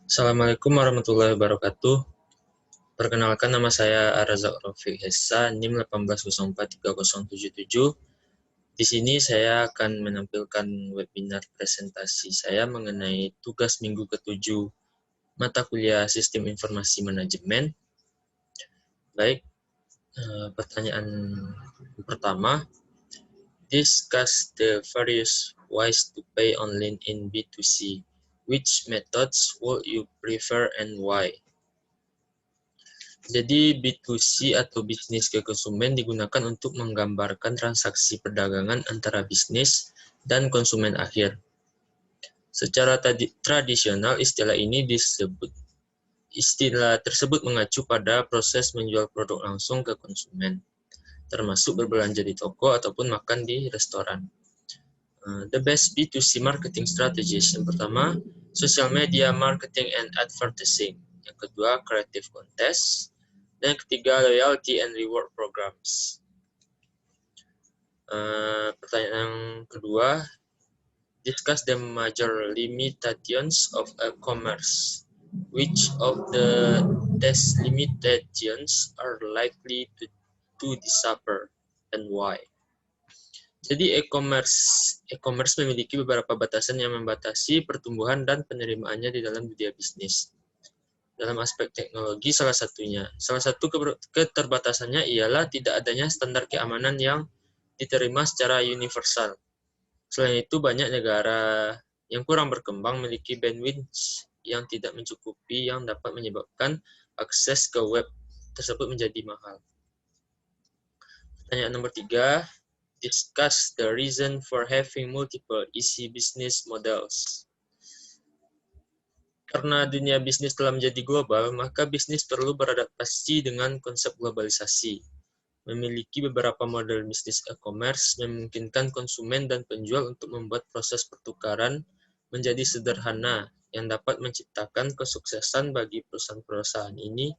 Assalamualaikum warahmatullahi wabarakatuh. Perkenalkan, nama saya Arazak Rafiq Hessa, NIM 180430077. Di sini saya akan menampilkan webinar presentasi saya mengenai tugas minggu ke-7 mata kuliah Sistem Informasi Manajemen. Baik, pertanyaan pertama, discuss the various ways to pay online in B2C. Which methods would you prefer and why? Jadi B2C atau bisnis ke konsumen digunakan untuk menggambarkan transaksi perdagangan antara bisnis dan konsumen akhir. Secara tradisional istilah tersebut mengacu pada proses menjual produk langsung ke konsumen, termasuk berbelanja di toko ataupun makan di restoran. The best B2C marketing strategies. Yang pertama, social media marketing and advertising. Yang kedua, creative contest. Dan yang ketiga, loyalty and reward programs. Pertanyaan yang kedua, discuss the major limitations of e-commerce. Which of these limitations are likely to disappear and why? Jadi e-commerce memiliki beberapa batasan yang membatasi pertumbuhan dan penerimaannya di dalam dunia bisnis. Dalam aspek teknologi, salah satu keterbatasannya ialah tidak adanya standar keamanan yang diterima secara universal. Selain itu, banyak negara yang kurang berkembang memiliki bandwidth yang tidak mencukupi yang dapat menyebabkan akses ke web tersebut menjadi mahal. Pertanyaan nomor 3, discuss the reason for having multiple easy business models. Karena dunia bisnis telah menjadi global, maka bisnis perlu beradaptasi dengan konsep globalisasi. Memiliki beberapa model bisnis e-commerce memungkinkan konsumen dan penjual untuk membuat proses pertukaran menjadi sederhana yang dapat menciptakan kesuksesan bagi perusahaan-perusahaan ini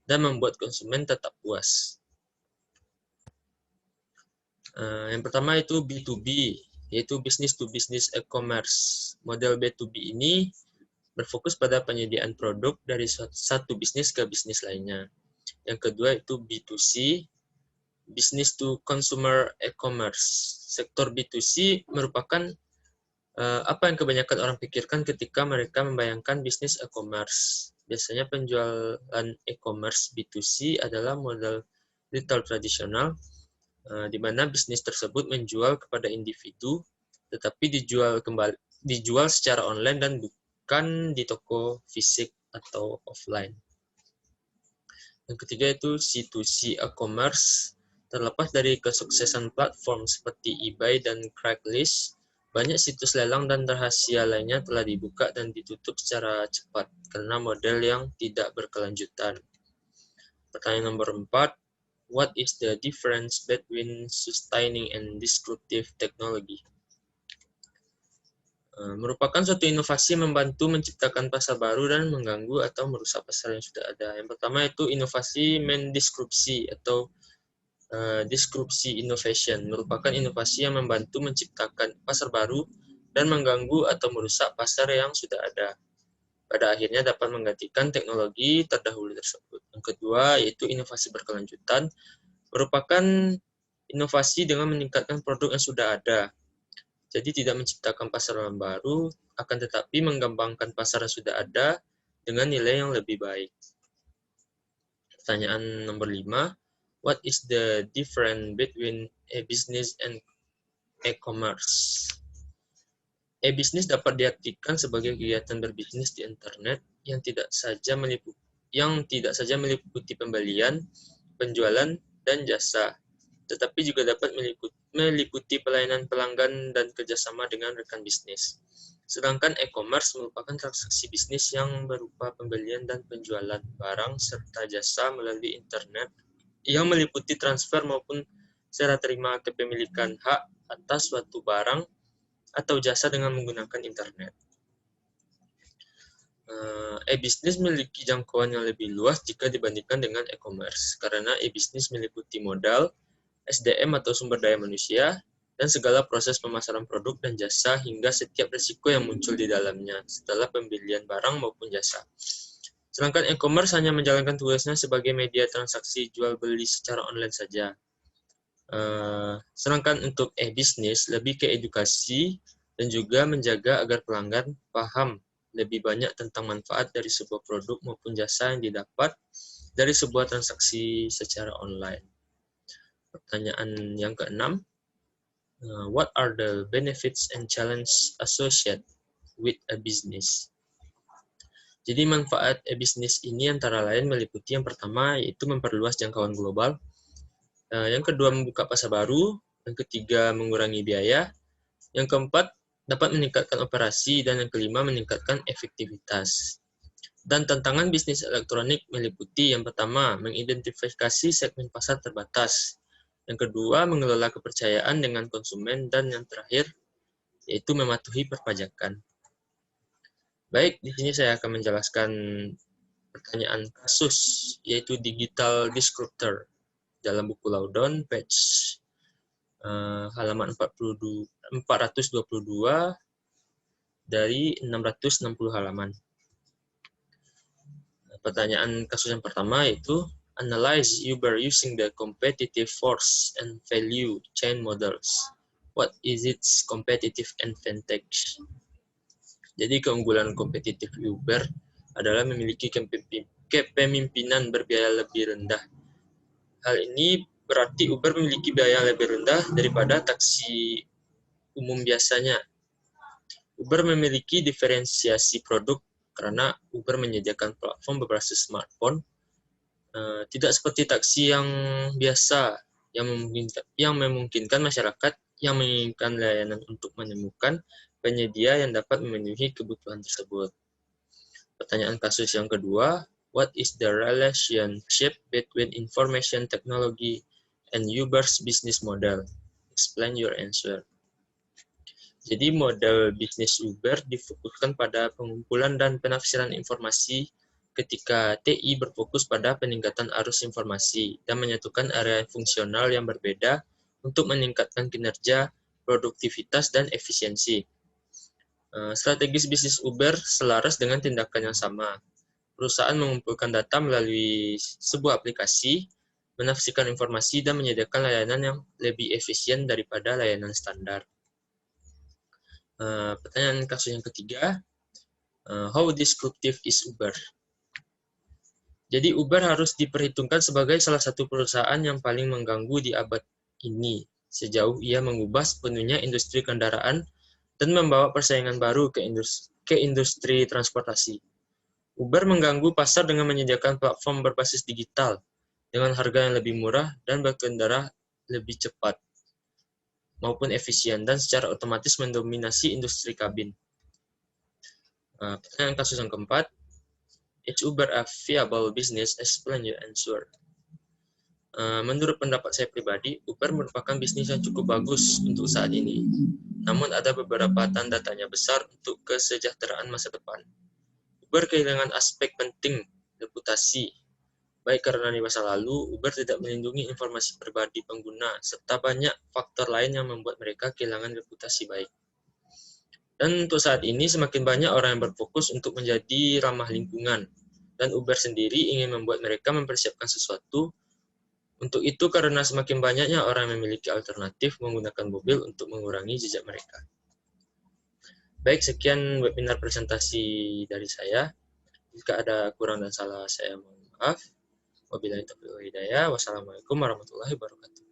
dan membuat konsumen tetap puas. Yang pertama itu B2B, yaitu business to business e-commerce. Model B2B ini berfokus pada penyediaan produk dari satu bisnis ke bisnis lainnya. Yang kedua itu B2C, business to consumer e-commerce. Sektor B2C merupakan apa yang kebanyakan orang pikirkan ketika mereka membayangkan bisnis e-commerce. Biasanya penjualan e-commerce B2C adalah model retail tradisional, di mana bisnis tersebut menjual kepada individu, tetapi dijual secara online dan bukan di toko fisik atau offline. Yang ketiga itu C2C e-commerce. Terlepas dari kesuksesan platform seperti eBay dan Craigslist, banyak situs lelang dan rahasia lainnya telah dibuka dan ditutup secara cepat karena model yang tidak berkelanjutan. Pertanyaan nomor 4, what is the difference between sustaining and disruptive technology? Merupakan suatu inovasi membantu menciptakan pasar baru dan mengganggu atau merusak pasar yang sudah ada. Yang pertama itu inovasi mendisrupsi atau disrupsi innovation, merupakan inovasi yang membantu menciptakan pasar baru dan mengganggu atau merusak pasar yang sudah ada. Pada akhirnya dapat menggantikan teknologi terdahulu tersebut. Yang kedua yaitu inovasi berkelanjutan, merupakan inovasi dengan meningkatkan produk yang sudah ada. Jadi tidak menciptakan pasar yang baru, akan tetapi mengembangkan pasar yang sudah ada dengan nilai yang lebih baik. Pertanyaan nomor 5, what is the difference between e-business and e-commerce? E-business dapat diartikan sebagai kegiatan berbisnis di internet yang tidak saja meliputi pembelian, penjualan, dan jasa, tetapi juga dapat meliputi pelayanan pelanggan dan kerjasama dengan rekan bisnis. Sedangkan e-commerce merupakan transaksi bisnis yang berupa pembelian dan penjualan barang serta jasa melalui internet yang meliputi transfer maupun serah terima kepemilikan hak atas suatu barang atau jasa dengan menggunakan internet. E-business memiliki jangkauan yang lebih luas jika dibandingkan dengan e-commerce, karena e-business meliputi modal, SDM atau sumber daya manusia, dan segala proses pemasaran produk dan jasa hingga setiap risiko yang muncul di dalamnya setelah pembelian barang maupun jasa. Sedangkan e-commerce hanya menjalankan tugasnya sebagai media transaksi jual beli secara online saja. Sedangkan untuk e-bisnis lebih ke edukasi dan juga menjaga agar pelanggan paham lebih banyak tentang manfaat dari sebuah produk maupun jasa yang didapat dari sebuah transaksi secara online. Pertanyaan yang keenam, what are the benefits and challenges associated with a business? Jadi manfaat e-bisnis ini antara lain meliputi yang pertama yaitu memperluas jangkauan global, yang kedua membuka pasar baru, yang ketiga mengurangi biaya, yang keempat dapat meningkatkan operasi, dan yang kelima meningkatkan efektivitas. Dan tantangan bisnis elektronik meliputi yang pertama mengidentifikasi segmen pasar terbatas, yang kedua mengelola kepercayaan dengan konsumen, dan yang terakhir yaitu mematuhi perpajakan. Baik, di sini saya akan menjelaskan pertanyaan kasus yaitu digital disruptor dalam buku Laudon page halaman 422 dari 660 halaman. Pertanyaan kasus yang pertama yaitu analyze Uber using the competitive force and value chain models. What is its competitive advantage? Jadi keunggulan kompetitif Uber adalah memiliki kepemimpinan berbiaya lebih rendah. Hal ini berarti Uber memiliki biaya lebih rendah daripada taksi umum biasanya. Uber memiliki diferensiasi produk karena Uber menyediakan platform berbasis smartphone, tidak seperti taksi yang biasa yang memungkinkan masyarakat yang menginginkan layanan untuk menemukan penyedia yang dapat memenuhi kebutuhan tersebut. Pertanyaan kasus yang kedua, what is the relationship between information technology and Uber's business model? Explain your answer. Jadi model bisnis Uber difokuskan pada pengumpulan dan penafsiran informasi ketika TI berfokus pada peningkatan arus informasi dan menyatukan area fungsional yang berbeda untuk meningkatkan kinerja, produktivitas, dan efisiensi. Strategis bisnis Uber selaras dengan tindakan yang sama. Perusahaan mengumpulkan data melalui sebuah aplikasi, menafsirkan informasi, dan menyediakan layanan yang lebih efisien daripada layanan standar. Pertanyaan kasus yang ketiga, how disruptive is Uber? Jadi Uber harus diperhitungkan sebagai salah satu perusahaan yang paling mengganggu di abad ini, sejauh ia mengubah sepenuhnya industri kendaraan dan membawa persaingan baru ke industri transportasi. Uber mengganggu pasar dengan menyediakan platform berbasis digital dengan harga yang lebih murah dan berkendara lebih cepat maupun efisien dan secara otomatis mendominasi industri kabin. Pertanyaan kasus yang keempat, is Uber a viable business? Explain your answer. Menurut pendapat saya pribadi, Uber merupakan bisnis yang cukup bagus untuk saat ini. Namun ada beberapa tanda tanya besar untuk kesejahteraan masa depan. Uber kehilangan aspek penting reputasi, baik karena di masa lalu Uber tidak melindungi informasi pribadi pengguna, serta banyak faktor lain yang membuat mereka kehilangan reputasi baik. Dan untuk saat ini semakin banyak orang yang berfokus untuk menjadi ramah lingkungan, dan Uber sendiri ingin membuat mereka mempersiapkan sesuatu untuk itu karena semakin banyaknya orang yang memiliki alternatif menggunakan mobil untuk mengurangi jejak mereka. Baik, sekian webinar presentasi dari saya. Jika ada kurang dan salah, saya mohon maaf. Wabillahi taufiq wal hidayah. Wassalamualaikum warahmatullahi wabarakatuh.